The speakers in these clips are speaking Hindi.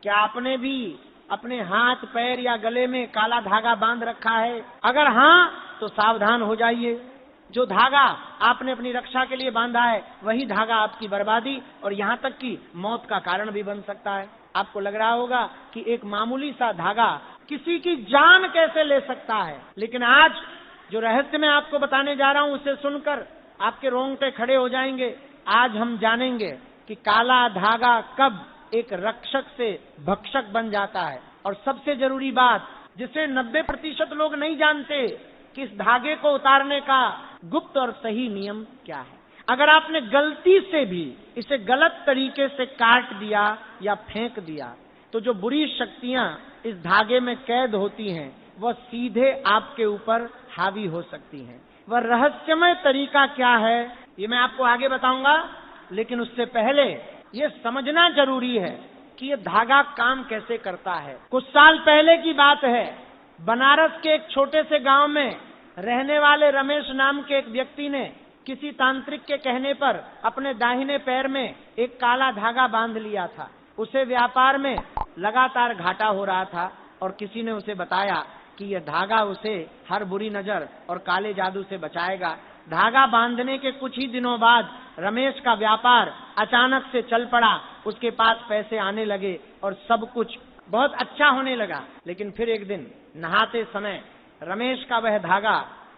क्या आपने भी अपने हाथ, पैर या गले में काला धागा बांध रखा है? अगर हाँ, तो सावधान हो जाइए। जो धागा आपने अपनी रक्षा के लिए बांधा है, वही धागा आपकी बर्बादी और यहाँ तक कि मौत का कारण भी बन सकता है। आपको लग रहा होगा कि एक मामूली सा धागा किसी की जान कैसे ले सकता है, लेकिन आज जो रहस्य मैं आपको बताने जा रहा हूं, उसे सुनकर आपके रोंगटे खड़े हो जाएंगे। आज हम जानेंगे कि काला धागा कब एक रक्षक से भक्षक बन जाता है। और सबसे जरूरी बात, जिसे 90% लोग नहीं जानते, कि इस धागे को उतारने का गुप्त और सही नियम क्या है। अगर आपने गलती से भी इसे गलत तरीके से काट दिया या फेंक दिया, तो जो बुरी शक्तियां इस धागे में कैद होती हैं, वह सीधे आपके ऊपर हावी हो सकती हैं। वह रहस्यमय तरीका क्या है, ये मैं आपको आगे बताऊंगा, लेकिन उससे पहले ये समझना जरूरी है कि ये धागा काम कैसे करता है। कुछ साल पहले की बात है, बनारस के एक छोटे से गांव में रहने वाले रमेश नाम के एक व्यक्ति ने किसी तांत्रिक के कहने पर अपने दाहिने पैर में एक काला धागा बांध लिया था। उसे व्यापार में लगातार घाटा हो रहा था और किसी ने उसे बताया कि यह धागा उसे हर बुरी नजर और काले जादू से बचाएगा। धागा बांधने के कुछ ही दिनों बाद रमेश का व्यापार अचानक से चल पड़ा। उसके पास पैसे आने लगे और सब कुछ बहुत अच्छा होने लगा। लेकिन फिर एक दिन नहाते समय रमेश का वह धागा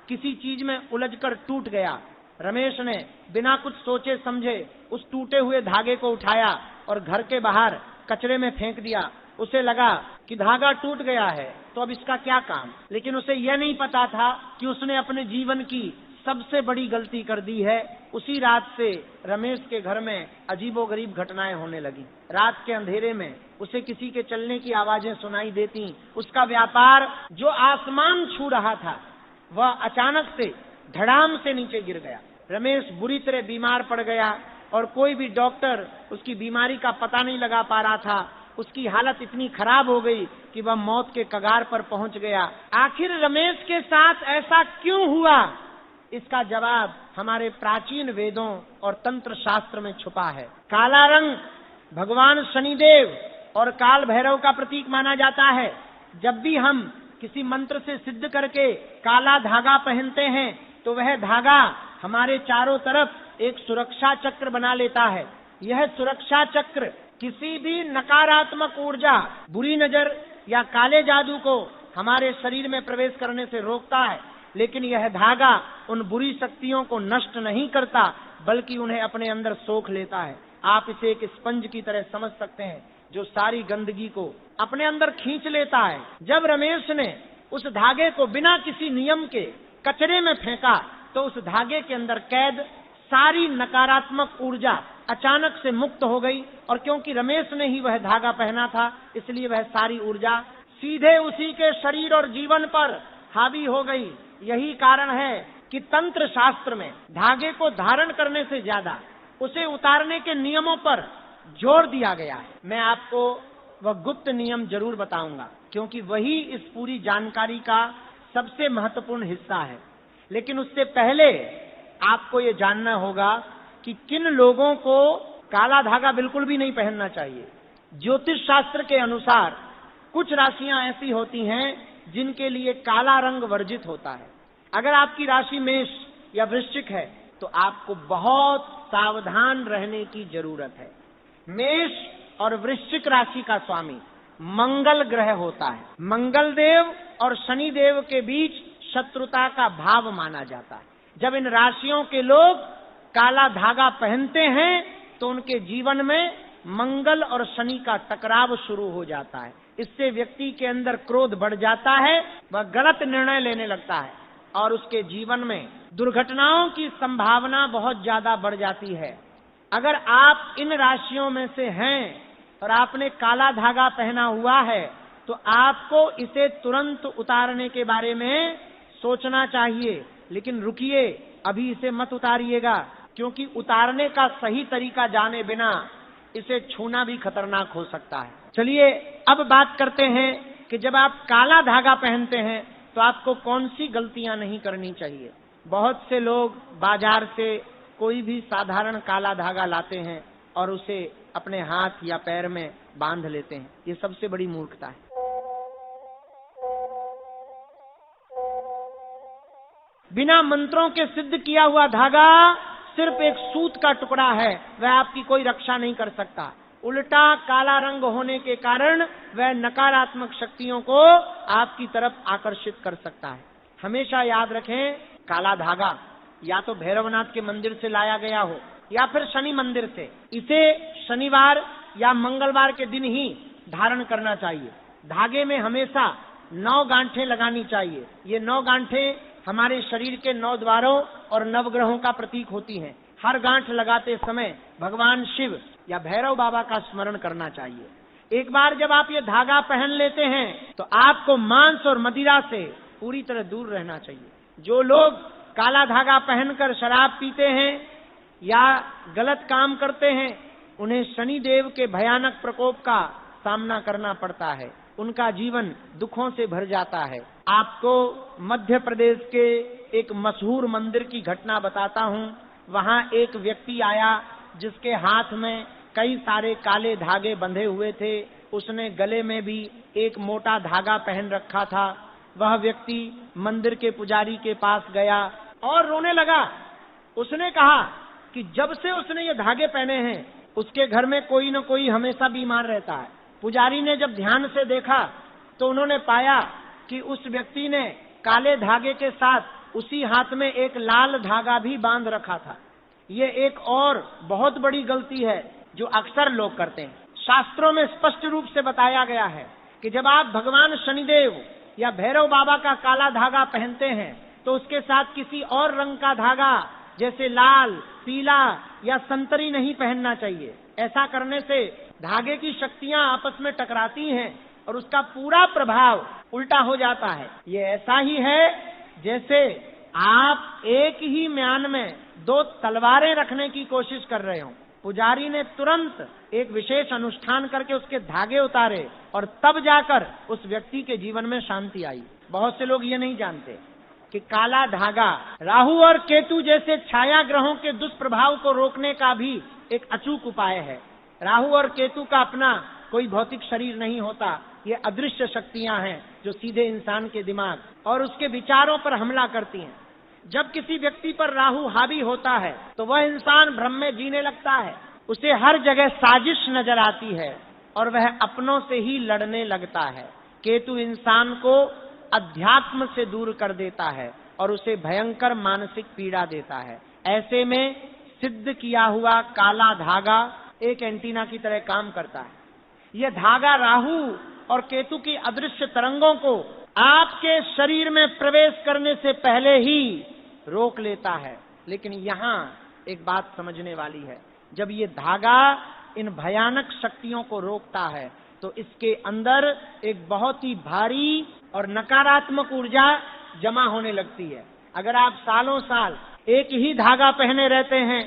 किसी चीज में उलझकर टूट गया। रमेश ने बिना कुछ सोचे समझे उस टूटे हुए धागे को उठाया और घर के बाहर कचरे में फेंक दिया। उसे लगा कि धागा टूट गया है, तो अब इसका क्या काम। लेकिन उसे यह नहीं पता था कि उसने अपने जीवन की सबसे बड़ी गलती कर दी है। उसी रात से रमेश के घर में अजीबोगरीब घटनाएं होने लगी। रात के अंधेरे में उसे किसी के चलने की आवाजें सुनाई देती। उसका व्यापार जो आसमान छू रहा था, वह अचानक से धड़ाम से नीचे गिर गया। रमेश बुरी तरह बीमार पड़ गया और कोई भी डॉक्टर उसकी बीमारी का पता नहीं लगा पा रहा था। उसकी हालत इतनी खराब हो गई कि वह मौत के कगार पर पहुंच गया। आखिर रमेश के साथ ऐसा क्यों हुआ, इसका जवाब हमारे प्राचीन वेदों और तंत्र शास्त्र में छुपा है। काला रंग भगवान शनिदेव और काल भैरव का प्रतीक माना जाता है। जब भी हम किसी मंत्र से सिद्ध करके काला धागा पहनते हैं, तो वह धागा हमारे चारों तरफ एक सुरक्षा चक्र बना लेता है। यह सुरक्षा चक्र किसी भी नकारात्मक ऊर्जा, बुरी नजर या काले जादू को हमारे शरीर में प्रवेश करने से रोकता है। लेकिन यह धागा उन बुरी शक्तियों को नष्ट नहीं करता, बल्कि उन्हें अपने अंदर सोख लेता है। आप इसे एक स्पंज की तरह समझ सकते हैं, जो सारी गंदगी को अपने अंदर खींच लेता है। जब रमेश ने उस धागे को बिना किसी नियम के कचरे में फेंका, तो उस धागे के अंदर कैद सारी नकारात्मक ऊर्जा अचानक से मुक्त हो गई। और क्योंकि रमेश ने ही वह धागा पहना था, इसलिए वह सारी ऊर्जा सीधे उसी के शरीर और जीवन पर हावी हो गई। यही कारण है कि तंत्र शास्त्र में धागे को धारण करने से ज्यादा उसे उतारने के नियमों पर जोर दिया गया है। मैं आपको वह गुप्त नियम जरूर बताऊंगा, क्योंकि वही इस पूरी जानकारी का सबसे महत्वपूर्ण हिस्सा है। लेकिन उससे पहले आपको ये जानना होगा कि किन लोगों को काला धागा बिल्कुल भी नहीं पहनना चाहिए। ज्योतिष शास्त्र के अनुसार कुछ राशियां ऐसी होती हैं जिनके लिए काला रंग वर्जित होता है। अगर आपकी राशि मेष या वृश्चिक है, तो आपको बहुत सावधान रहने की जरूरत है। मेष और वृश्चिक राशि का स्वामी मंगल ग्रह होता है। मंगल देव और शनि देव के बीच शत्रुता का भाव माना जाता है। जब इन राशियों के लोग काला धागा पहनते हैं, तो उनके जीवन में मंगल और शनि का टकराव शुरू हो जाता है। इससे व्यक्ति के अंदर क्रोध बढ़ जाता है, वह गलत निर्णय लेने लगता है और उसके जीवन में दुर्घटनाओं की संभावना बहुत ज्यादा बढ़ जाती है। अगर आप इन राशियों में से हैं और आपने काला धागा पहना हुआ है, तो आपको इसे तुरंत उतारने के बारे में सोचना चाहिए। लेकिन रुकिए, अभी इसे मत उतारिएगा, क्योंकि उतारने का सही तरीका जाने बिना इसे छूना भी खतरनाक हो सकता है। चलिए अब बात करते हैं कि जब आप काला धागा पहनते हैं तो आपको कौन सी गलतियां नहीं करनी चाहिए। बहुत से लोग बाजार से कोई भी साधारण काला धागा लाते हैं और उसे अपने हाथ या पैर में बांध लेते हैं। ये सबसे बड़ी मूर्खता है। बिना मंत्रों के सिद्ध किया हुआ धागा सिर्फ एक सूत का टुकड़ा है, वह आपकी कोई रक्षा नहीं कर सकता। उल्टा काला रंग होने के कारण वह नकारात्मक शक्तियों को आपकी तरफ आकर्षित कर सकता है। हमेशा याद रखें, काला धागा या तो भैरवनाथ के मंदिर से लाया गया हो या फिर शनि मंदिर से, इसे शनिवार या मंगलवार के दिन ही धारण करना चाहिए। धागे में हमेशा 9 गांठें लगानी चाहिए। ये 9 गांठें हमारे शरीर के 9 द्वारों और नवग्रहों का प्रतीक होती हैं। हर गांठ लगाते समय भगवान शिव या भैरव बाबा का स्मरण करना चाहिए। एक बार जब आप ये धागा पहन लेते हैं तो आपको मांस और मदिरा से पूरी तरह दूर रहना चाहिए। जो लोग काला धागा पहनकर शराब पीते हैं या गलत काम करते हैं, उन्हें शनि देव के भयानक प्रकोप का सामना करना पड़ता है। उनका जीवन दुखों से भर जाता है। आपको मध्य प्रदेश के एक मशहूर मंदिर की घटना बताता हूँ। वहाँ एक व्यक्ति आया जिसके हाथ में कई सारे काले धागे बंधे हुए थे। उसने गले में भी एक मोटा धागा पहन रखा था। वह व्यक्ति मंदिर के पुजारी के पास गया और रोने लगा। उसने कहा कि जब से उसने ये धागे पहने हैं उसके घर में कोई न कोई हमेशा बीमार रहता है। पुजारी ने जब ध्यान से देखा तो उन्होंने पाया कि उस व्यक्ति ने काले धागे के साथ उसी हाथ में एक लाल धागा भी बांध रखा था। ये एक और बहुत बड़ी गलती है जो अक्सर लोग करते हैं। शास्त्रों में स्पष्ट रूप से बताया गया है कि जब आप भगवान शनिदेव या भैरव बाबा का काला धागा पहनते हैं तो उसके साथ किसी और रंग का धागा जैसे लाल, पीला या संतरी नहीं पहनना चाहिए। ऐसा करने से धागे की शक्तियां आपस में टकराती हैं और उसका पूरा प्रभाव उल्टा हो जाता है। ये ऐसा ही है जैसे आप एक ही म्यान में 2 तलवारें रखने की कोशिश कर रहे हो। पुजारी ने तुरंत एक विशेष अनुष्ठान करके उसके धागे उतारे और तब जाकर उस व्यक्ति के जीवन में शांति आई। बहुत से लोग ये नहीं जानते कि काला धागा राहु और केतु जैसे छाया ग्रहों के दुष्प्रभाव को रोकने का भी एक अचूक उपाय है। राहु और केतु का अपना कोई भौतिक शरीर नहीं होता। ये अदृश्य शक्तियां हैं जो सीधे इंसान के दिमाग और उसके विचारों पर हमला करती हैं। जब किसी व्यक्ति पर राहु हावी होता है तो वह इंसान भ्रम में जीने लगता है। उसे हर जगह साजिश नजर आती है और वह अपनों से ही लड़ने लगता है। केतु इंसान को अध्यात्म से दूर कर देता है और उसे भयंकर मानसिक पीड़ा देता है। ऐसे में सिद्ध किया हुआ काला धागा एक एंटीना की तरह काम करता है। यह धागा राहु और केतु की अदृश्य तरंगों को आपके शरीर में प्रवेश करने से पहले ही रोक लेता है। लेकिन यहाँ एक बात समझने वाली है, जब ये धागा इन भयानक शक्तियों को रोकता है तो इसके अंदर एक बहुत ही भारी और नकारात्मक ऊर्जा जमा होने लगती है। अगर आप सालों साल एक ही धागा पहने रहते हैं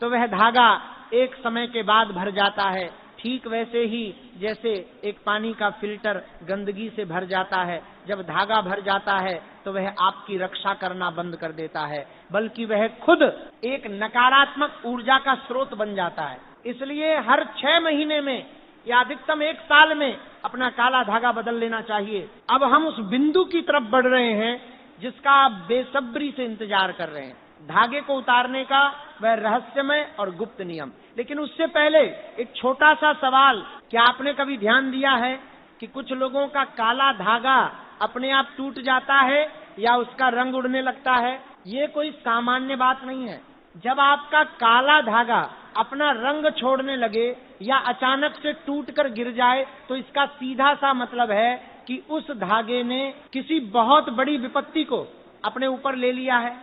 तो वह धागा एक समय के बाद भर जाता है। ठीक वैसे ही जैसे एक पानी का फिल्टर गंदगी से भर जाता है, जब धागा भर जाता है तो वह आपकी रक्षा करना बंद कर देता है, बल्कि वह खुद एक नकारात्मक ऊर्जा का स्रोत बन जाता है। इसलिए हर 6 महीने में या अधिकतम 1 साल में अपना काला धागा बदल लेना चाहिए। अब हम उस बिंदु की तरफ बढ़ रहे हैं जिसका आप बेसब्री से इंतजार कर रहे हैं, धागे को उतारने का वह रहस्यमय और गुप्त नियम। लेकिन उससे पहले एक छोटा सा सवाल, क्या आपने कभी ध्यान दिया है कि कुछ लोगों का काला धागा अपने आप टूट जाता है या उसका रंग उड़ने लगता है? ये कोई सामान्य बात नहीं है। जब आपका काला धागा अपना रंग छोड़ने लगे या अचानक से टूटकर गिर जाए तो इसका सीधा सा मतलब है कि उस धागे ने किसी बहुत बड़ी विपत्ति को अपने ऊपर ले लिया है।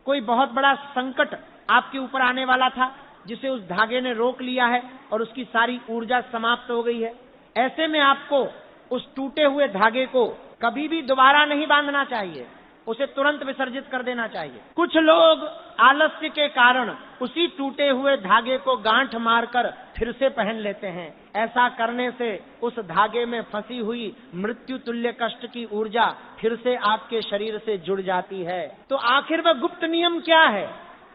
कोई बहुत बड़ा संकट आपके ऊपर आने वाला था जिसे उस धागे ने रोक लिया है और उसकी सारी ऊर्जा समाप्त हो गई है। ऐसे में आपको उस टूटे हुए धागे को कभी भी दोबारा नहीं बांधना चाहिए, उसे तुरंत विसर्जित कर देना चाहिए। कुछ लोग आलस्य के कारण उसी टूटे हुए धागे को गांठ मारकर फिर से पहन लेते हैं। ऐसा करने से उस धागे में फंसी हुई मृत्यु तुल्य कष्ट की ऊर्जा फिर से आपके शरीर से जुड़ जाती है। तो आखिर वह गुप्त नियम क्या है?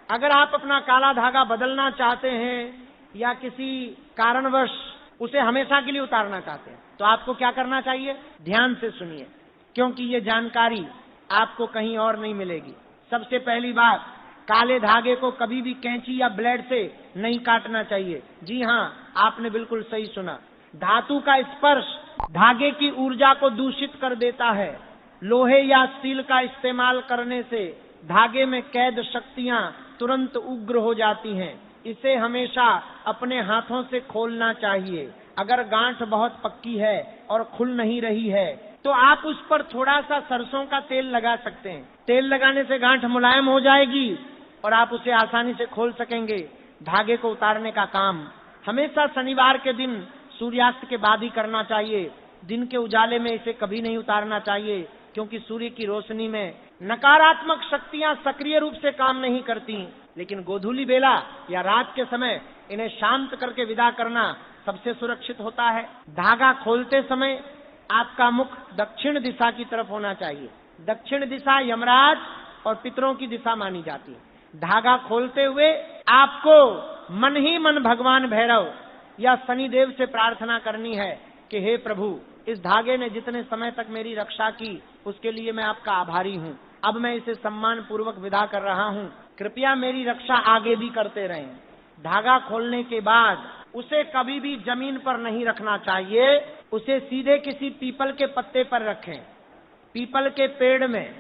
अगर आप अपना काला धागा बदलना चाहते हैं या किसी कारणवश उसे हमेशा के लिए उतारना चाहते हैं। तो आपको क्या करना चाहिए? ध्यान से सुनिए, क्योंकि ये जानकारी आपको कहीं और नहीं मिलेगी। सबसे पहली बात, काले धागे को कभी भी कैंची या ब्लेड से नहीं काटना चाहिए। जी हाँ, आपने बिल्कुल सही सुना। धातु का स्पर्श धागे की ऊर्जा को दूषित कर देता है। लोहे या स्टील का इस्तेमाल करने से धागे में कैद शक्तियां तुरंत उग्र हो जाती हैं। इसे हमेशा अपने हाथों से खोलना चाहिए। अगर गांठ बहुत पक्की है और खुल नहीं रही है तो आप उस पर थोड़ा सा सरसों का तेल लगा सकते हैं। तेल लगाने से गांठ मुलायम हो जाएगी और आप उसे आसानी से खोल सकेंगे। धागे को उतारने का काम हमेशा शनिवार के दिन सूर्यास्त के बाद ही करना चाहिए। दिन के उजाले में इसे कभी नहीं उतारना चाहिए, क्योंकि सूर्य की रोशनी में नकारात्मक शक्तियां सक्रिय रूप से काम नहीं करती। लेकिन गोधूली बेला या रात के समय इन्हें शांत करके विदा करना सबसे सुरक्षित होता है। धागा खोलते समय आपका मुख दक्षिण दिशा की तरफ होना चाहिए। दक्षिण दिशा यमराज और पितरों की दिशा मानी जाती है। धागा खोलते हुए आपको मन ही मन भगवान भैरव या शनिदेव से प्रार्थना करनी है कि हे प्रभु, इस धागे ने जितने समय तक मेरी रक्षा की उसके लिए मैं आपका आभारी हूँ। अब मैं इसे सम्मान पूर्वक विदा कर रहा हूँ, कृपया मेरी रक्षा आगे भी करते रहें। धागा खोलने के बाद उसे कभी भी जमीन पर नहीं रखना चाहिए, उसे सीधे किसी पीपल के पत्ते पर रखें। पीपल के पेड़ में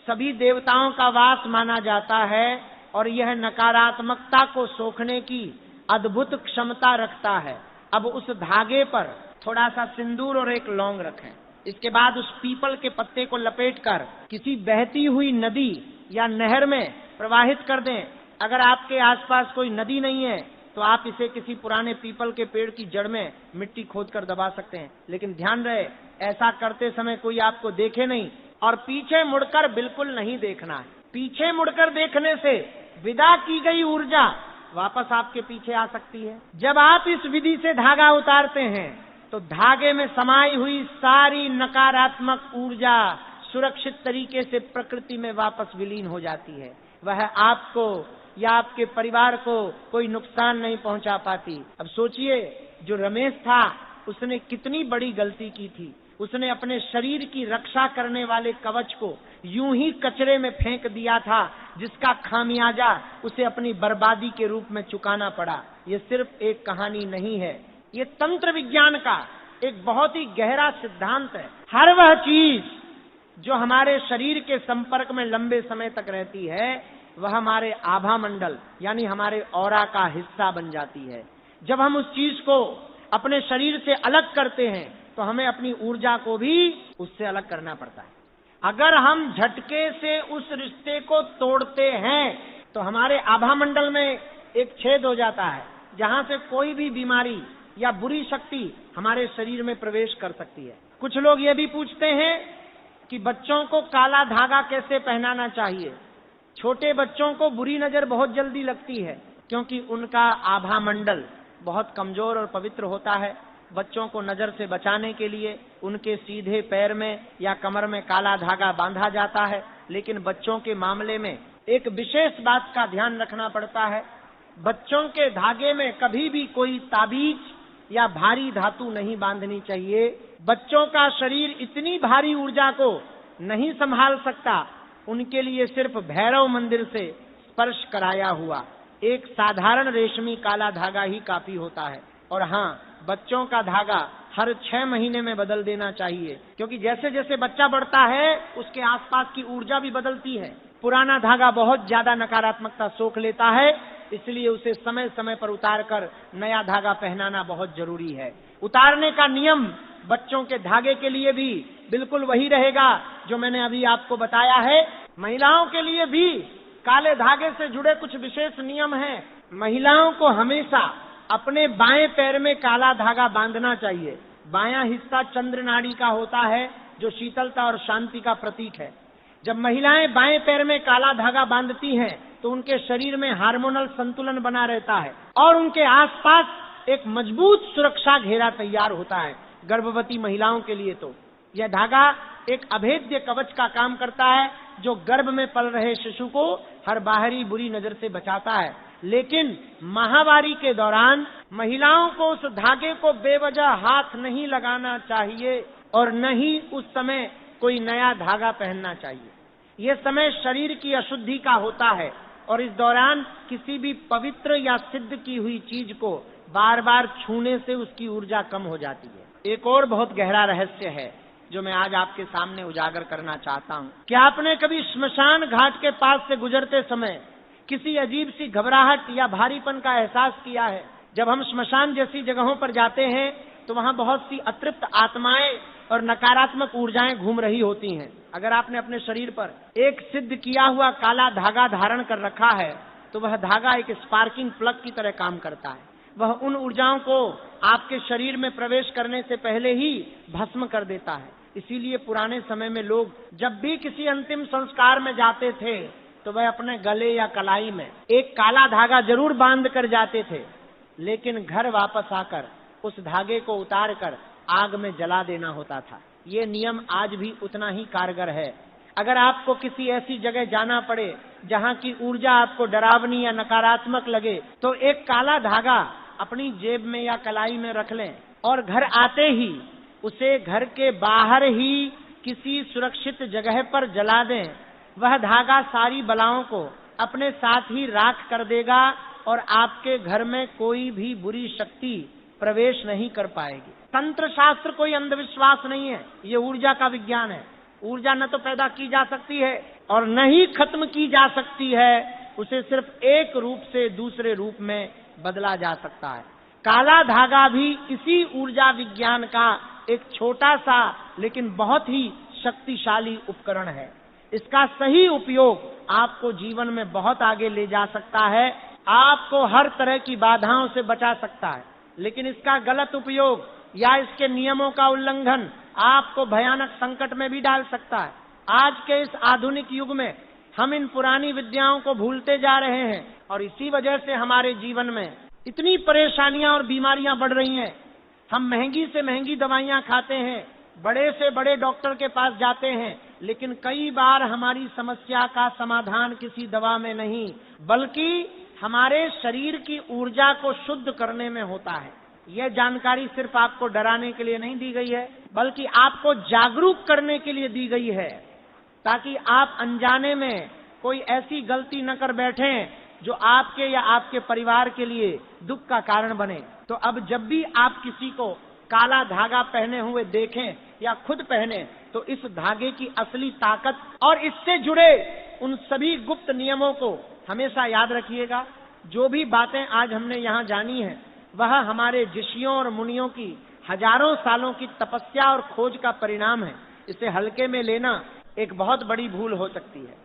सभी देवताओं का वास माना जाता है और यह नकारात्मकता को सोखने की अद्भुत क्षमता रखता है। अब उस धागे पर थोड़ा सा सिंदूर और एक लौंग रखें। इसके बाद उस पीपल के पत्ते को लपेटकर किसी बहती हुई नदी या नहर में प्रवाहित कर दें। अगर आपके आसपास कोई नदी नहीं है तो आप इसे किसी पुराने पीपल के पेड़ की जड़ में मिट्टी खोदकर दबा सकते हैं। लेकिन ध्यान रहे, ऐसा करते समय कोई आपको देखे नहीं और पीछे मुड़कर बिल्कुल नहीं देखना है। पीछे मुड़कर देखने से विदा की गई ऊर्जा वापस आपके पीछे आ सकती है। जब आप इस विधि से धागा उतारते हैं तो धागे में समाई हुई सारी नकारात्मक ऊर्जा सुरक्षित तरीके से प्रकृति में वापस विलीन हो जाती है। वह आपको या आपके परिवार को कोई नुकसान नहीं पहुंचा पाती। अब सोचिए, जो रमेश था उसने कितनी बड़ी गलती की थी। उसने अपने शरीर की रक्षा करने वाले कवच को यूं ही कचरे में फेंक दिया था, जिसका खामियाजा उसे अपनी बर्बादी के रूप में चुकाना पड़ा। ये सिर्फ एक कहानी नहीं है, ये तंत्र विज्ञान का एक बहुत ही गहरा सिद्धांत है। हर वह चीज जो हमारे शरीर के संपर्क में लंबे समय तक रहती है वह हमारे आभा मंडल यानी हमारे ऑरा का हिस्सा बन जाती है। जब हम उस चीज को अपने शरीर से अलग करते हैं तो हमें अपनी ऊर्जा को भी उससे अलग करना पड़ता है। अगर हम झटके से उस रिश्ते को तोड़ते हैं तो हमारे आभा मंडल में एक छेद हो जाता है, जहां से कोई भी बीमारी या बुरी शक्ति हमारे शरीर में प्रवेश कर सकती है। कुछ लोग ये भी पूछते हैं कि बच्चों को काला धागा कैसे पहनाना चाहिए। छोटे बच्चों को बुरी नजर बहुत जल्दी लगती है, क्योंकि उनका आभा मंडल बहुत कमजोर और पवित्र होता है। बच्चों को नजर से बचाने के लिए उनके सीधे पैर में या कमर में काला धागा बांधा जाता है। लेकिन बच्चों के मामले में एक विशेष बात का ध्यान रखना पड़ता है। बच्चों के धागे में कभी भी कोई ताबीज या भारी धातु नहीं बांधनी चाहिए। बच्चों का शरीर इतनी भारी ऊर्जा को नहीं संभाल सकता। उनके लिए सिर्फ भैरव मंदिर से स्पर्श कराया हुआ एक साधारण रेशमी काला धागा ही काफी होता है। और हाँ, बच्चों का धागा हर 6 महीने में बदल देना चाहिए, क्योंकि जैसे जैसे बच्चा बढ़ता है उसके आसपास की ऊर्जा भी बदलती है। पुराना धागा बहुत ज्यादा नकारात्मकता सोख लेता है, इसलिए उसे समय समय पर उतारकर नया धागा पहनाना बहुत जरूरी है। उतारने का नियम बच्चों के धागे के लिए भी बिल्कुल वही रहेगा जो मैंने अभी आपको बताया है। महिलाओं के लिए भी काले धागे से जुड़े कुछ विशेष नियम हैं। महिलाओं को हमेशा अपने बाएं पैर में काला धागा बांधना चाहिए। बायां हिस्सा चंद्र नाड़ी का होता है, जो शीतलता और शांति का प्रतीक है। जब महिलाएं बाएं पैर में काला धागा बांधती हैं तो उनके शरीर में हार्मोनल संतुलन बना रहता है और उनके आसपास एक मजबूत सुरक्षा घेरा तैयार होता है। गर्भवती महिलाओं के लिए तो यह धागा एक अभेद्य कवच का काम करता है, जो गर्भ में पल रहे शिशु को हर बाहरी बुरी नजर से बचाता है। लेकिन माहवारी के दौरान महिलाओं को उस धागे को बेवजह हाथ नहीं लगाना चाहिए और न ही उस समय कोई नया धागा पहनना चाहिए। ये समय शरीर की अशुद्धि का होता है और इस दौरान किसी भी पवित्र या सिद्ध की हुई चीज को बार बार छूने से उसकी ऊर्जा कम हो जाती है। एक और बहुत गहरा रहस्य है जो मैं आज आपके सामने उजागर करना चाहता हूँ। क्या आपने कभी श्मशान घाट के पास से गुजरते समय किसी अजीब सी घबराहट या भारीपन का एहसास किया है? जब हम श्मशान जैसी जगहों पर जाते हैं तो वहाँ बहुत सी अतृप्त आत्माएं और नकारात्मक ऊर्जाएं घूम रही होती हैं। अगर आपने अपने शरीर पर एक सिद्ध किया हुआ काला धागा धारण कर रखा है तो वह धागा एक स्पार्किंग प्लग की तरह काम करता है। वह उन ऊर्जाओं को आपके शरीर में प्रवेश करने से पहले ही भस्म कर देता है। इसीलिए पुराने समय में लोग जब भी किसी अंतिम संस्कार में जाते थे तो वह अपने गले या कलाई में एक काला धागा जरूर बांध कर जाते थे, लेकिन घर वापस आकर उस धागे को उतार कर आग में जला देना होता था। ये नियम आज भी उतना ही कारगर है। अगर आपको किसी ऐसी जगह जाना पड़े जहाँ की ऊर्जा आपको डरावनी या नकारात्मक लगे तो एक काला धागा अपनी जेब में या कलाई में रख लें और घर आते ही उसे घर के बाहर ही किसी सुरक्षित जगह पर जला दें। वह धागा सारी बलाओं को अपने साथ ही राख कर देगा और आपके घर में कोई भी बुरी शक्ति प्रवेश नहीं कर पाएगी। तंत्र शास्त्र कोई अंधविश्वास नहीं है, ये ऊर्जा का विज्ञान है। ऊर्जा न तो पैदा की जा सकती है और न ही खत्म की जा सकती है, उसे सिर्फ एक रूप से दूसरे रूप में बदला जा सकता है। काला धागा भी इसी ऊर्जा विज्ञान का एक छोटा सा लेकिन बहुत ही शक्तिशाली उपकरण है। इसका सही उपयोग आपको जीवन में बहुत आगे ले जा सकता है, आपको हर तरह की बाधाओं से बचा सकता है। लेकिन इसका गलत उपयोग या इसके नियमों का उल्लंघन आपको भयानक संकट में भी डाल सकता है। आज के इस आधुनिक युग में हम इन पुरानी विद्याओं को भूलते जा रहे हैं और इसी वजह से हमारे जीवन में इतनी परेशानियां और बीमारियां बढ़ रही हैं। हम महंगी से महंगी दवाइयां खाते हैं, बड़े से बड़े डॉक्टर के पास जाते हैं, लेकिन कई बार हमारी समस्या का समाधान किसी दवा में नहीं बल्कि हमारे शरीर की ऊर्जा को शुद्ध करने में होता है। यह जानकारी सिर्फ आपको डराने के लिए नहीं दी गई है बल्कि आपको जागरूक करने के लिए दी गई है, ताकि आप अनजाने में कोई ऐसी गलती न कर बैठें जो आपके या आपके परिवार के लिए दुख का कारण बने। तो अब जब भी आप किसी को काला धागा पहने हुए देखें या खुद पहने तो इस धागे की असली ताकत और इससे जुड़े उन सभी गुप्त नियमों को हमेशा याद रखिएगा। जो भी बातें आज हमने यहाँ जानी है वह हमारे ऋषियों और मुनियों की हजारों सालों की तपस्या और खोज का परिणाम है। इसे हल्के में लेना एक बहुत बड़ी भूल हो सकती है।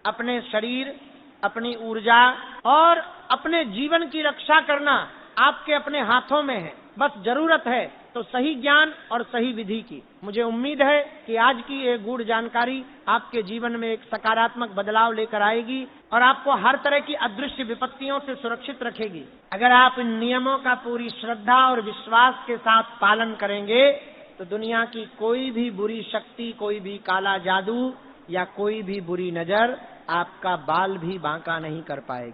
अपने शरीर, अपनी ऊर्जा और अपने जीवन की रक्षा करना आपके अपने हाथों में है। बस जरूरत है तो सही ज्ञान और सही विधि की। मुझे उम्मीद है कि आज की ये गूढ़ जानकारी आपके जीवन में एक सकारात्मक बदलाव लेकर आएगी और आपको हर तरह की अदृश्य विपत्तियों से सुरक्षित रखेगी। अगर आप इन नियमों का पूरी श्रद्धा और विश्वास के साथ पालन करेंगे तो दुनिया की कोई भी बुरी शक्ति, कोई भी काला जादू या कोई भी बुरी नजर आपका बाल भी बांका नहीं कर पाएगी।